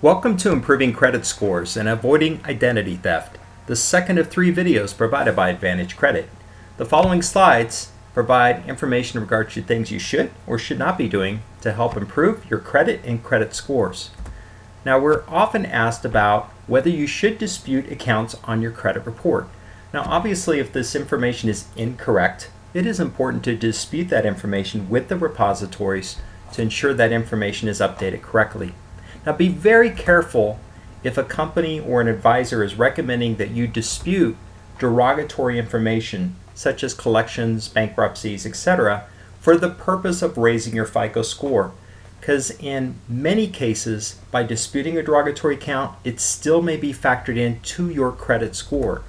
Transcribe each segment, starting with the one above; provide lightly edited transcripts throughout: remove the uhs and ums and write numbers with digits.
Welcome to Improving Credit Scores and Avoiding Identity Theft, the second of 3 videos provided by Advantage Credit. The following slides provide information in regards to things you should or should not be doing to help improve your credit and credit scores. Now, we're often asked about whether you should dispute accounts on your credit report. Now, obviously, if this information is incorrect, it is important to dispute that information with the repositories to ensure that information is updated correctly. Now, be very careful if a company or an advisor is recommending that you dispute derogatory information such as collections, bankruptcies, etc. for the purpose of raising your FICO score. Because in many cases, by disputing a derogatory account, it still may be factored into your credit score.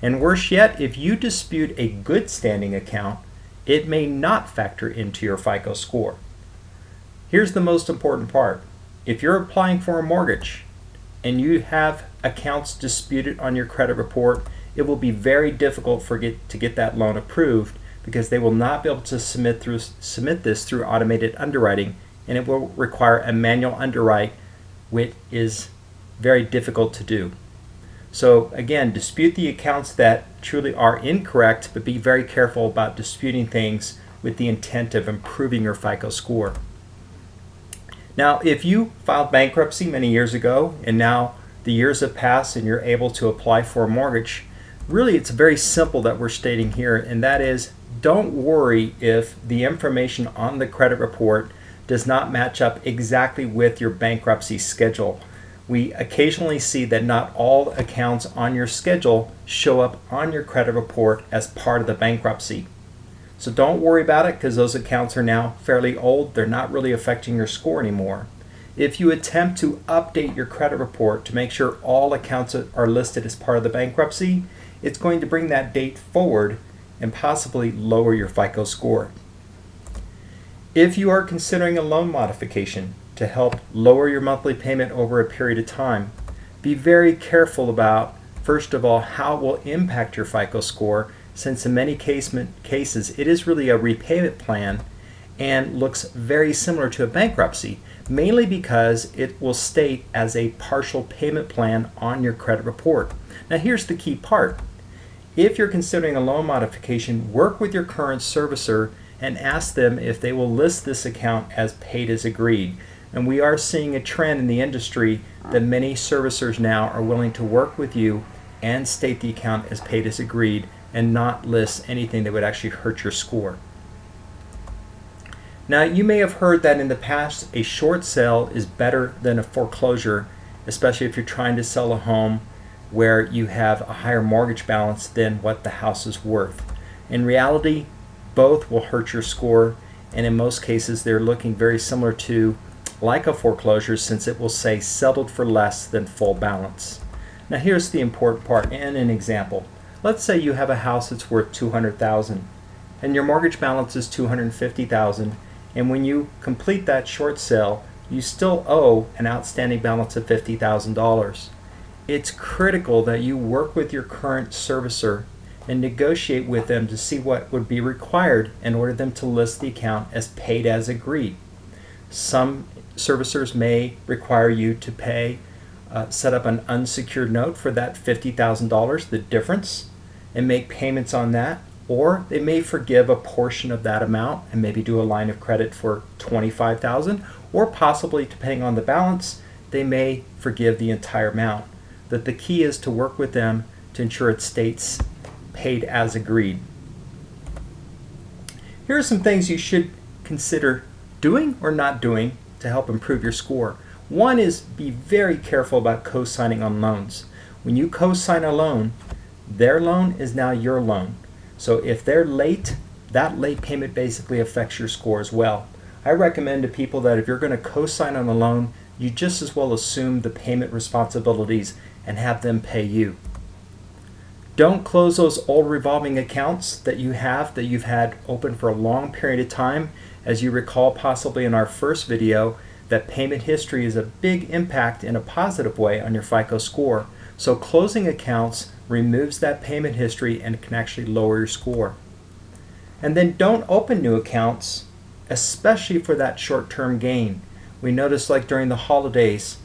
And worse yet, if you dispute a good standing account, it may not factor into your FICO score. Here's the most important part. If you're applying for a mortgage and you have accounts disputed on your credit report, it will be very difficult to get that loan approved because they will not be able to submit this through automated underwriting, and it will require a manual underwrite, which is very difficult to do. So again, dispute the accounts that truly are incorrect, but be very careful about disputing things with the intent of improving your FICO score. Now, if you filed bankruptcy many years ago and now the years have passed and you're able to apply for a mortgage, really it's very simple that we're stating here, and that is, don't worry if the information on the credit report does not match up exactly with your bankruptcy schedule. We occasionally see that not all accounts on your schedule show up on your credit report as part of the bankruptcy. So don't worry about it because those accounts are now fairly old. They're not really affecting your score anymore. If you attempt to update your credit report to make sure all accounts are listed as part of the bankruptcy, it's going to bring that date forward and possibly lower your FICO score. If you are considering a loan modification to help lower your monthly payment over a period of time, be very careful about, first of all, how it will impact your FICO score, since in many cases it is really a repayment plan and looks very similar to a bankruptcy, mainly because it will state as a partial payment plan on your credit report. Now here's the key part. If you're considering a loan modification, work with your current servicer and ask them if they will list this account as paid as agreed. And we are seeing a trend in the industry that many servicers now are willing to work with you and state the account as paid as agreed and not list anything that would actually hurt your score. Now, you may have heard that in the past a short sale is better than a foreclosure, especially if you're trying to sell a home where you have a higher mortgage balance than what the house is worth. In reality, both will hurt your score, and in most cases they're looking very similar to like a foreclosure, since it will say settled for less than full balance. Now here's the important part and an example. Let's say you have a house that's worth $200,000 and your mortgage balance is $250,000, and when you complete that short sale, you still owe an outstanding balance of $50,000. It's critical that you work with your current servicer and negotiate with them to see what would be required in order for them to list the account as paid as agreed. Some servicers may require you to pay set up an unsecured note for that $50,000, the difference, and make payments on that, or they may forgive a portion of that amount and maybe do a line of credit for $25,000, or possibly, depending on the balance, they may forgive the entire amount. But the key is to work with them to ensure it states paid as agreed. Here are some things you should consider doing or not doing to help improve your score. One is, be very careful about co-signing on loans. When you co-sign a loan, their loan is now your loan. So if they're late, that late payment basically affects your score as well. I recommend to people that if you're going to co-sign on a loan, you just as well assume the payment responsibilities and have them pay you. Don't close those old revolving accounts that you've had open for a long period of time. As you recall possibly in our first video, that payment history is a big impact in a positive way on your FICO score. So closing accounts removes that payment history and can actually lower your score. And then don't open new accounts, especially for that short-term gain. We noticed, like during the holidays,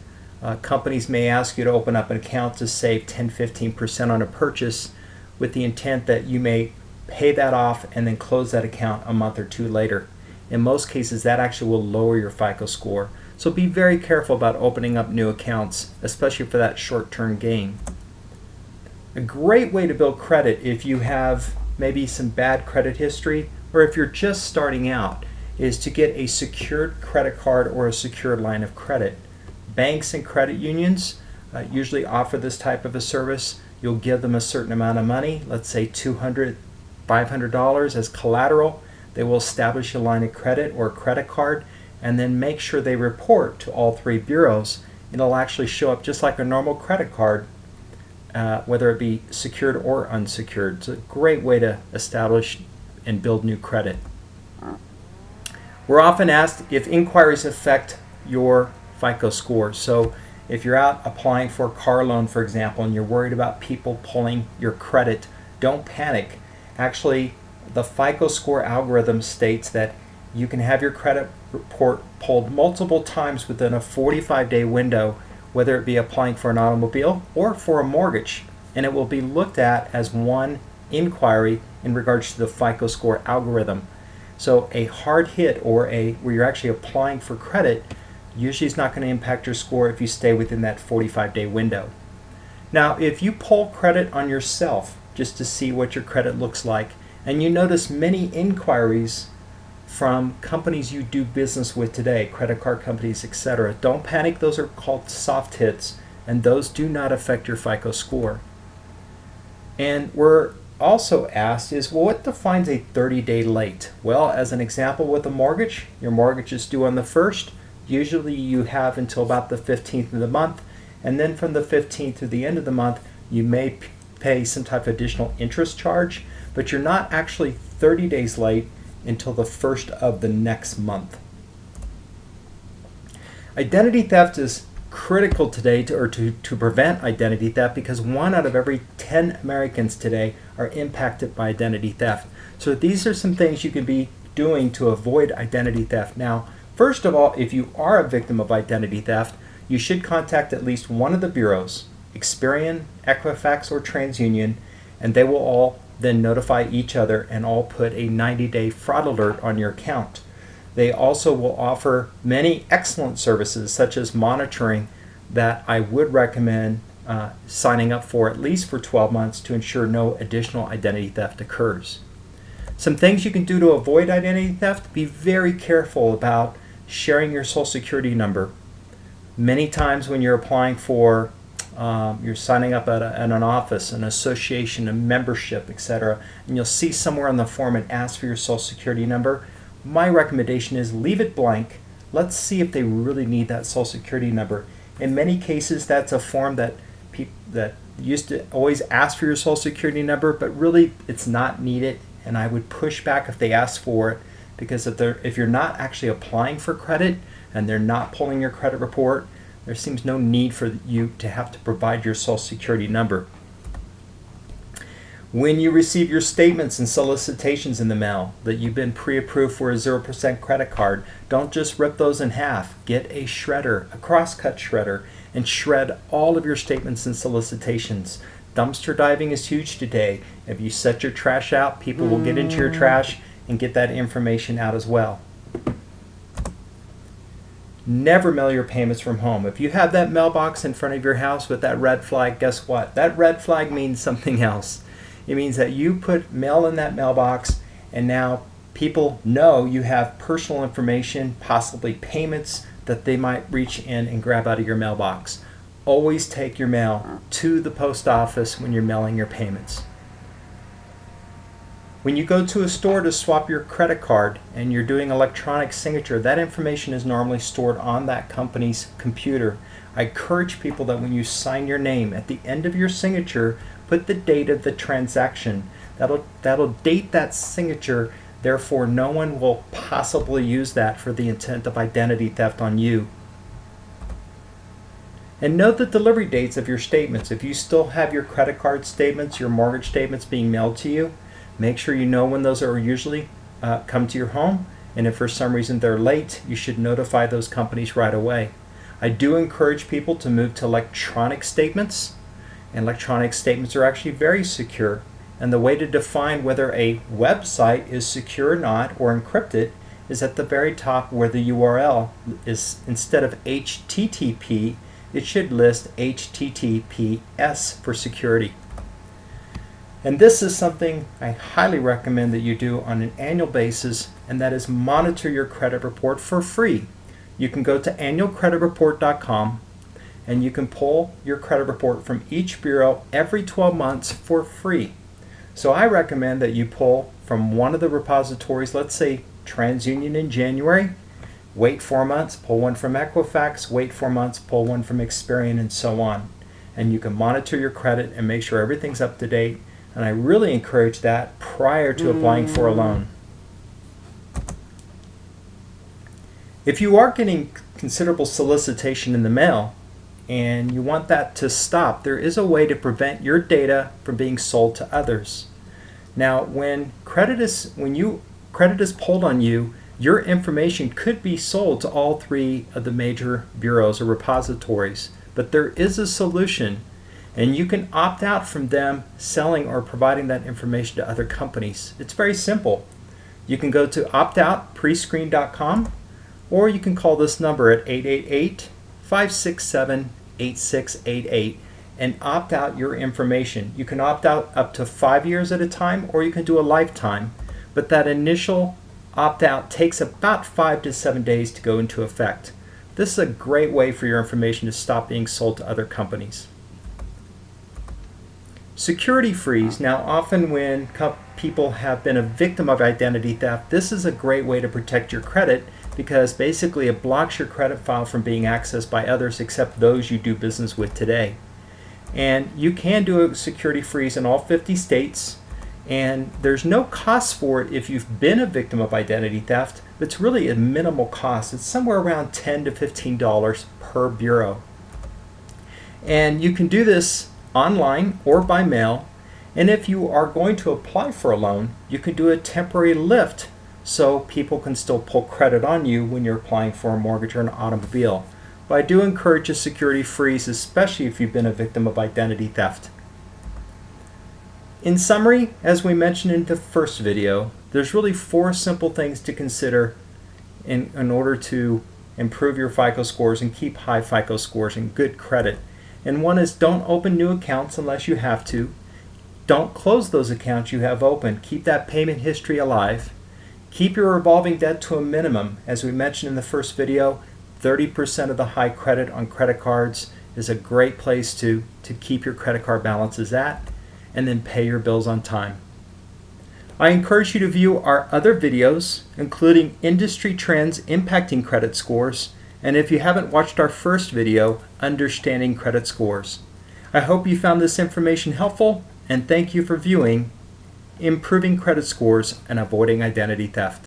Companies may ask you to open up an account to save 10-15% on a purchase with the intent that you may pay that off and then close that account a month or two later. In most cases, that actually will lower your FICO score. So be very careful about opening up new accounts, especially for that short-term gain. A great way to build credit if you have maybe some bad credit history or if you're just starting out is to get a secured credit card or a secured line of credit. Banks and credit unions usually offer this type of a service. You'll give them a certain amount of money, let's say $200, $500 as collateral. They will establish a line of credit or a credit card and then make sure they report to all three bureaus. It'll actually show up just like a normal credit card, whether it be secured or unsecured. It's a great way to establish and build new credit. We're often asked if inquiries affect your FICO score. So if you're out applying for a car loan, for example, and you're worried about people pulling your credit, don't panic. Actually, the FICO score algorithm states that you can have your credit report pulled multiple times within a 45-day window, whether it be applying for an automobile or for a mortgage, and it will be looked at as one inquiry in regards to the FICO score algorithm. So a hard hit or where you're actually applying for credit usually is not going to impact your score if you stay within that 45-day window. Now, if you pull credit on yourself just to see what your credit looks like, and you notice many inquiries from companies you do business with today, credit card companies, etc., don't panic. Those are called soft hits, and those do not affect your FICO score. And we're also asked is, well, what defines a 30-day late? Well, as an example with a mortgage, your mortgage is due on the 1st. Usually you have until about the 15th of the month, and then from the 15th to the end of the month, you may pay some type of additional interest charge, but you're not actually 30 days late until the 1st of the next month. Identity theft is critical today to prevent identity theft because 1 out of every 10 Americans today are impacted by identity theft. So these are some things you can be doing to avoid identity theft. Now, first of all, if you are a victim of identity theft, you should contact at least one of the bureaus, Experian, Equifax, or TransUnion, and they will all then notify each other and all put a 90-day fraud alert on your account. They also will offer many excellent services such as monitoring that I would recommend signing up for at least for 12 months to ensure no additional identity theft occurs. Some things you can do to avoid identity theft: be very careful about sharing your social security number. Many times when you're applying for you're signing up at an office, an association, a membership, etc., and you'll see somewhere on the form it asks for your social security number. My recommendation is leave it blank. Let's see if they really need that social security number. In many cases, that's a form that used to always ask for your social security number, but really it's not needed, and I would push back if they ask for it, because if you're not actually applying for credit and they're not pulling your credit report, there seems no need for you to have to provide your social security number. When you receive your statements and solicitations in the mail that you've been pre-approved for a 0% credit card, don't just rip those in half. Get a shredder, a crosscut shredder, and shred all of your statements and solicitations. Dumpster diving is huge today. If you set your trash out, people will get into your trash and get that information out as well. Never mail your payments from home. If you have that mailbox in front of your house with that red flag, guess what? That red flag means something else. It means that you put mail in that mailbox, and now people know you have personal information, possibly payments that they might reach in and grab out of your mailbox. Always take your mail to the post office when you're mailing your payments. When you go to a store to swap your credit card and you're doing electronic signature, that information is normally stored on that company's computer. I encourage people that when you sign your name, at the end of your signature, put the date of the transaction. That'll date that signature, therefore no one will possibly use that for the intent of identity theft on you. And note the delivery dates of your statements. If you still have your credit card statements, your mortgage statements being mailed to you, make sure you know when those are usually come to your home, and if for some reason they're late, you should notify those companies right away. I do encourage people to move to electronic statements, and electronic statements are actually very secure. And the way to define whether a website is secure or not, or encrypted, is at the very top where the URL is, instead of HTTP, it should list HTTPS for security. And this is something I highly recommend that you do on an annual basis, and that is monitor your credit report for free. You can go to annualcreditreport.com and you can pull your credit report from each bureau every 12 months for free. So I recommend that you pull from one of the repositories, let's say TransUnion in January, wait 4 months, pull one from Equifax, wait 4 months, pull one from Experian, and so on. And you can monitor your credit and make sure everything's up to date. And I really encourage that prior to applying for a loan. If you are getting considerable solicitation in the mail and you want that to stop, there is a way to prevent your data from being sold to others. Now, when credit is pulled on you, your information could be sold to all 3 of the major bureaus or repositories. But there is a solution, and you can opt out from them selling or providing that information to other companies. It's very simple. You can go to optoutprescreen.com, or you can call this number at 888-567-8688 and opt out your information. You can opt out up to 5 years at a time, or you can do a lifetime. But that initial opt-out takes about 5 to 7 days to go into effect. This is a great way for your information to stop being sold to other companies. Security freeze. Now, often when people have been a victim of identity theft, this is a great way to protect your credit, because basically it blocks your credit file from being accessed by others except those you do business with today. And you can do a security freeze in all 50 states. And there's no cost for it if you've been a victim of identity theft. It's really a minimal cost. It's somewhere around $10 to $15 per bureau. And you can do this online or by mail. And if you are going to apply for a loan, you can do a temporary lift so people can still pull credit on you when you're applying for a mortgage or an automobile. But I do encourage a security freeze, especially if you've been a victim of identity theft. In summary, as we mentioned in the first video, there's really 4 simple things to consider in order to improve your FICO scores and keep high FICO scores and good credit. And one is, don't open new accounts unless you have to. Don't close those accounts you have open. Keep that payment history alive. Keep your revolving debt to a minimum. As we mentioned in the first video, 30% of the high credit on credit cards is a great place to keep your credit card balances at. And then pay your bills on time. I encourage you to view our other videos, including industry trends impacting credit scores, and if you haven't watched our first video, understanding credit scores. I hope you found this information helpful, and thank you for viewing Improving Credit Scores and Avoiding Identity Theft.